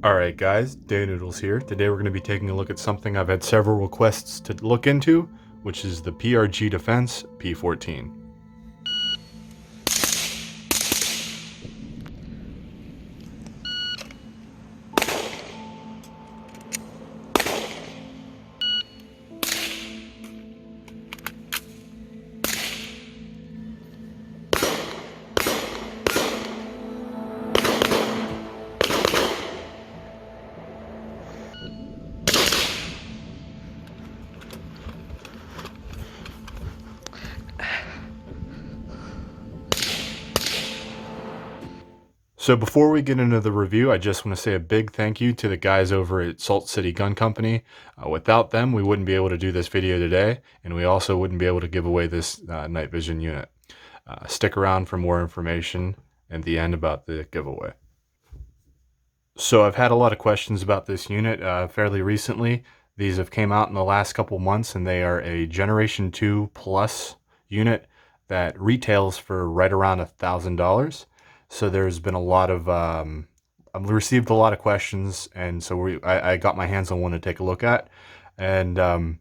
Alright guys, Day Noodles here. Today we're going to be taking a look at something I've had several requests to look into, which is the PRG Defense P-14. So before we get into the review, I just want to say a big thank you to the guys over at Salt City Gun Company. Without them, we wouldn't be able to do this video today, and we also wouldn't be able to give away this night vision unit. Stick around for more information at the end about the giveaway. So I've had a lot of questions about this unit fairly recently. These have came out in the last couple months, and they are a Generation 2 Plus unit that retails for right around $1,000. So there's been a lot of, I've received a lot of questions, and so I got my hands on one to take a look at, and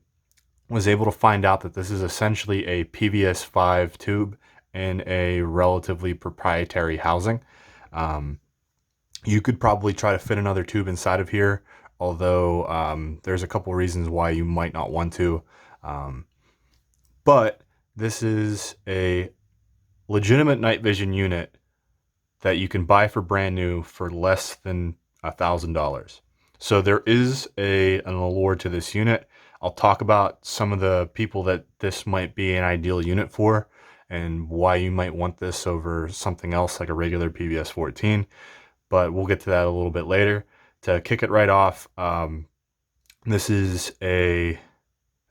was able to find out that this is essentially a PVS-5 tube in a relatively proprietary housing. You could probably try to fit another tube inside of here, although there's a couple reasons why you might not want to. But this is a legitimate night vision unit that you can buy for brand new for less than $1,000. So there is an allure to this unit. I'll talk about some of the people that this might be an ideal unit for and why you might want this over something else like a regular PVS-14. But we'll get to that a little bit later. To kick it right off, this is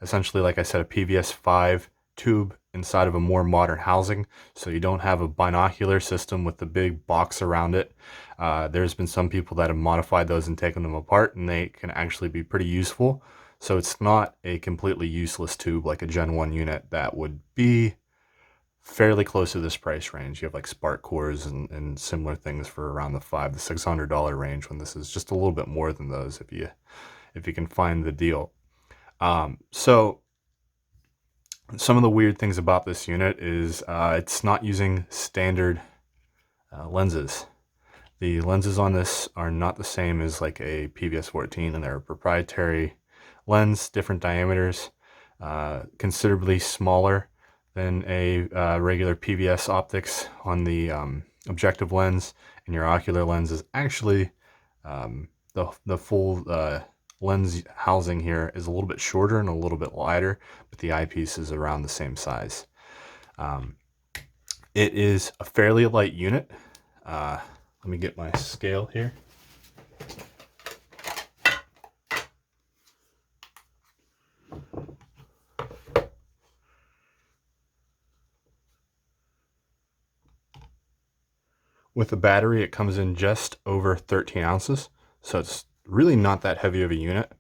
essentially, like I said, a PVS-5 tube inside of a more modern housing, so you don't have a binocular system with the big box around it. There's been some people that have modified those and taken them apart, and they can actually be pretty useful. So it's not a completely useless tube like a Gen 1 unit that would be fairly close to this price range. You have like spark cores and similar things for around the $500 to $600 range, when this is just a little bit more than those if you can find the deal. So some of the weird things about this unit is it's not using standard lenses. The lenses on this are not the same as like a PVS-14, and they're a proprietary lens, different diameters, considerably smaller than a regular PVS optics on the objective lens, and your ocular lens is actually the full lens housing here is a little bit shorter and a little bit wider, but the eyepiece is around the same size. It is a fairly light unit. Let me get my scale here. With the battery, it comes in just over 13 ounces, so it's really not that heavy of a unit.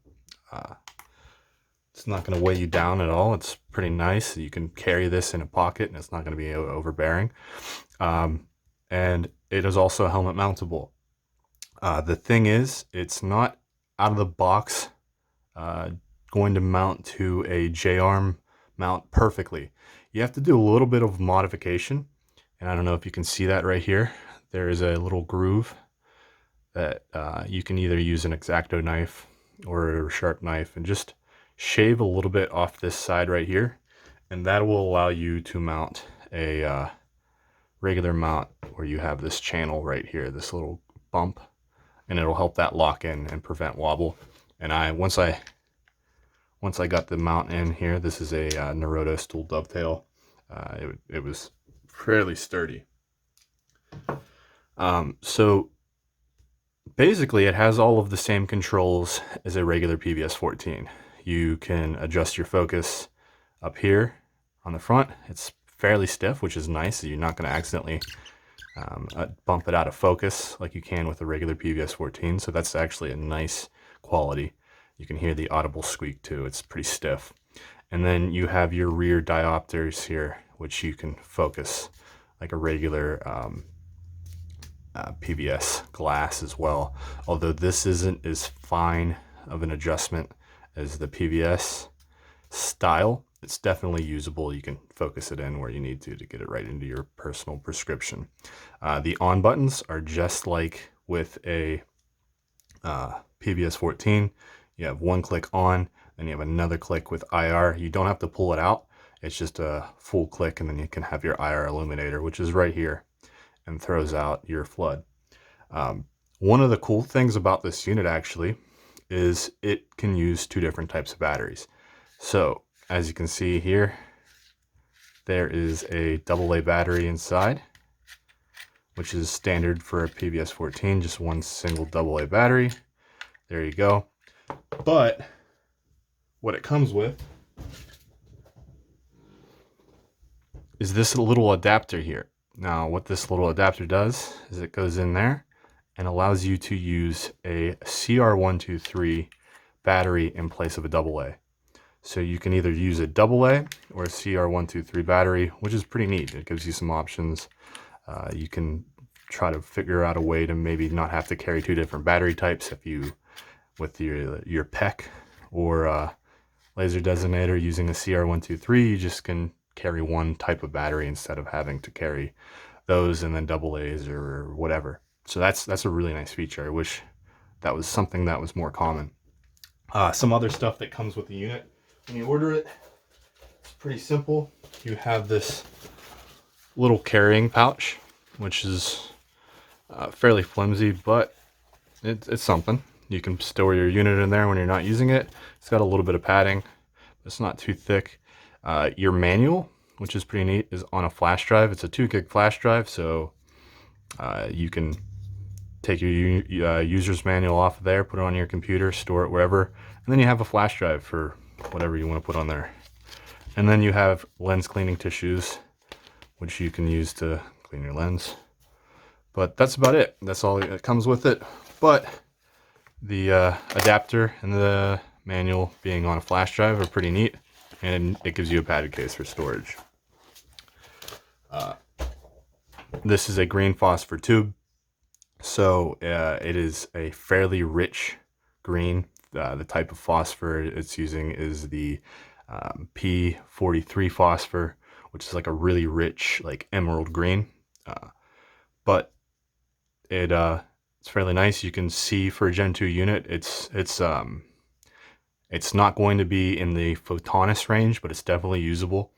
It's not going to weigh you down at all. It's pretty nice. You can carry this in a pocket, and it's not going to be overbearing. And it is also helmet mountable. The thing is, it's not out of the box going to mount to a J-arm mount perfectly. You have to do a little bit of modification, and I don't know if you can see that right here. There is a little groove that you can either use an X-Acto knife or a sharp knife and just shave a little bit off this side right here, and that will allow you to mount a regular mount where you have this channel right here, this little bump, and it'll help that lock in and prevent wobble. And once I got the mount in here, this is a Naruto stool dovetail. It was fairly sturdy. So basically it has all of the same controls as a regular PVS-14. You can adjust your focus up here on the front. It's fairly stiff, which is nice. So you're not going to accidentally bump it out of focus like you can with a regular PVS-14. So that's actually a nice quality. You can hear the audible squeak too. It's pretty stiff. And then you have your rear diopters here, which you can focus like a regular PVS glass as well. Although this isn't as fine of an adjustment as the PVS style, it's definitely usable. You can focus it in where you need to get it right into your personal prescription. The on buttons are just like with a PVS 14. You have one click on, then you have another click with IR. You don't have to pull it out. It's just a full click, and then you can have your IR illuminator, which is right here, and throws out your flood. One of the cool things about this unit actually is it can use two different types of batteries. So as you can see here, there is a AA battery inside, which is standard for a PVS 14, just one single AA battery. There you go. But what it comes with is this little adapter here. Now, what this little adapter does is it goes in there and allows you to use a CR123 battery in place of a AA. So you can either use a AA or a CR123 battery, which is pretty neat. It gives you some options. You can try to figure out a way to maybe not have to carry two different battery types if you, with your PEC or laser designator using a CR123, you just can carry one type of battery instead of having to carry those and then AA's or whatever. So that's a really nice feature. I wish that was something that was more common. Some other stuff that comes with the unit. When you order it, it's pretty simple. You have this little carrying pouch, which is fairly flimsy, but it's something. You can store your unit in there when you're not using it. It's got a little bit of padding. It's not too thick. Your manual, which is pretty neat, is on a flash drive. It's a 2 gig flash drive, so you can take your user's manual off of there, put it on your computer, store it wherever, and then you have a flash drive for whatever you want to put on there. And then you have lens cleaning tissues, which you can use to clean your lens. But that's about it. That's all that comes with it. But the adapter and the manual being on a flash drive are pretty neat, and it gives you a padded case for storage. This is a green phosphor tube, so it is a fairly rich green. The type of phosphor it's using is the P-14 phosphor, which is like a really rich, like emerald green. But it's fairly nice. You can see for a Gen 2 unit, it's not going to be in the photonus range, but it's definitely usable.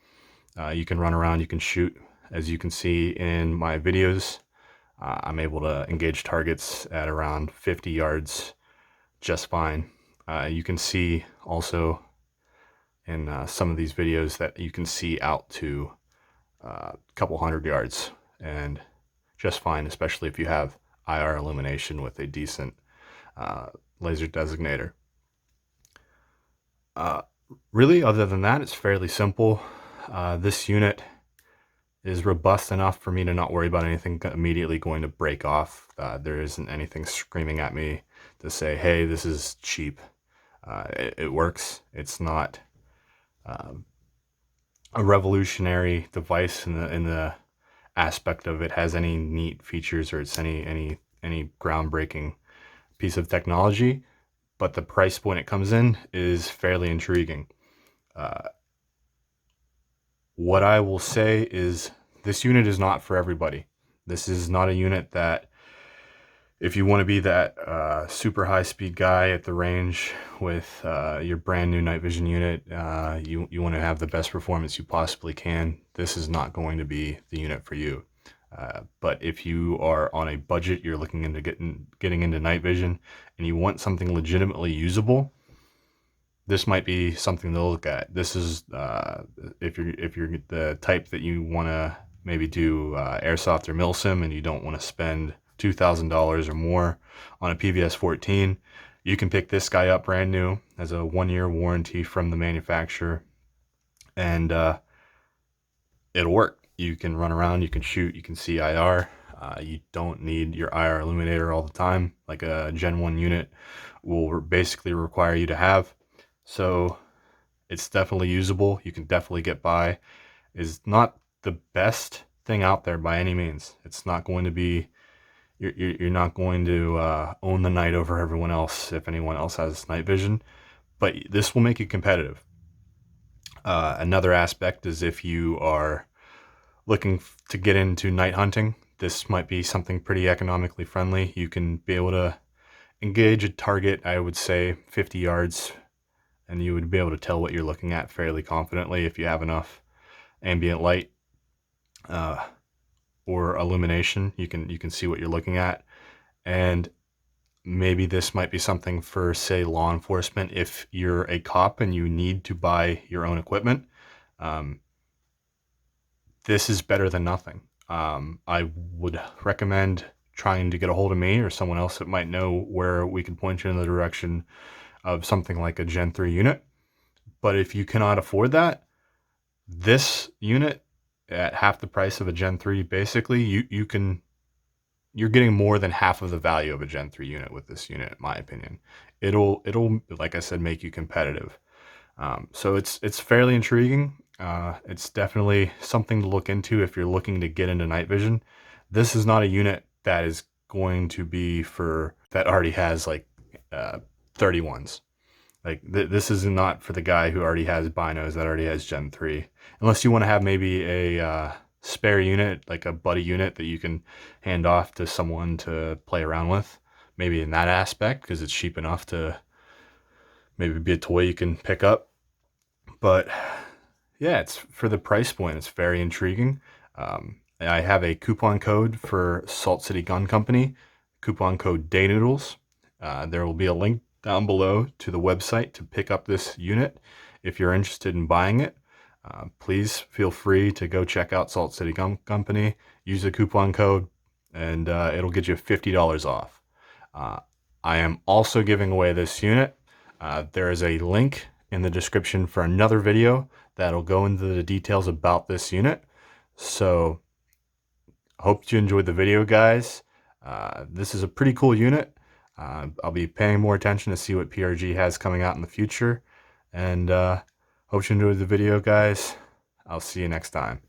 You can run around, you can shoot. As you can see in my videos, I'm able to engage targets at around 50 yards just fine. You can see also in some of these videos that you can see out to a couple hundred yards and just fine, especially if you have IR illumination with a decent laser designator. Really, other than that, it's fairly simple. This unit is robust enough for me to not worry about anything immediately going to break off. There isn't anything screaming at me to say, hey, this is cheap. It works. It's not a revolutionary device in the aspect of it has any neat features or it's any groundbreaking piece of technology, but the price point it comes in is fairly intriguing. What I will say is this unit is not for everybody. This is not a unit that if you want to be that super high speed guy at the range with your brand new night vision unit, you want to have the best performance you possibly can, this is not going to be the unit for you. But if you are on a budget, you're looking into getting into night vision and you want something legitimately usable, this might be something to look at. This is if you're the type that you want to maybe do airsoft or milsim and you don't want to spend $2,000 or more on a PVS 14, you can pick this guy up brand new, has a 1-year warranty from the manufacturer, and it'll work. You can run around, you can shoot, you can see IR. You don't need your IR illuminator all the time like a Gen 1 unit will basically require you to have. So it's definitely usable. You can definitely get by. It's not the best thing out there by any means. It's not going to be You're not going to own the night over everyone else if anyone else has night vision, but this will make it competitive. Another aspect is if you are looking to get into night hunting, this might be something pretty economically friendly. You can be able to engage a target, I would say 50 yards, and you would be able to tell what you're looking at fairly confidently if you have enough ambient light or illumination. You can see what you're looking at, and maybe this might be something for, say, law enforcement. If you're a cop and you need to buy your own equipment, this is better than nothing. I would recommend trying to get a hold of me or someone else that might know where we can point you in the direction of something like a Gen 3 unit. But if you cannot afford that, this unit at half the price of a Gen 3, basically you're getting more than half of the value of a Gen 3 unit with this unit, in my opinion. It'll, like I said, make you competitive. So it's fairly intriguing. It's definitely something to look into if you're looking to get into night vision. This is not a unit that is going to be for that already has like 31s. Like this is not for the guy who already has binos, that already has Gen 3. Unless you want to have maybe a spare unit, like a buddy unit that you can hand off to someone to play around with. Maybe in that aspect, because it's cheap enough to maybe be a toy you can pick up. But yeah, it's for the price point, it's very intriguing. I have a coupon code for Salt City Gun Company, coupon code DayNoodles. There will be a link down below to the website to pick up this unit. If you're interested in buying it, please feel free to go check out Salt City Gun Company, use the coupon code, and it'll get you $50 off. I am also giving away this unit. There is a link in the description for another video that'll go into the details about this unit. So I hope you enjoyed the video, guys. This is a pretty cool unit. I'll be paying more attention to see what PRG has coming out in the future. And hope you enjoyed the video, guys. I'll see you next time.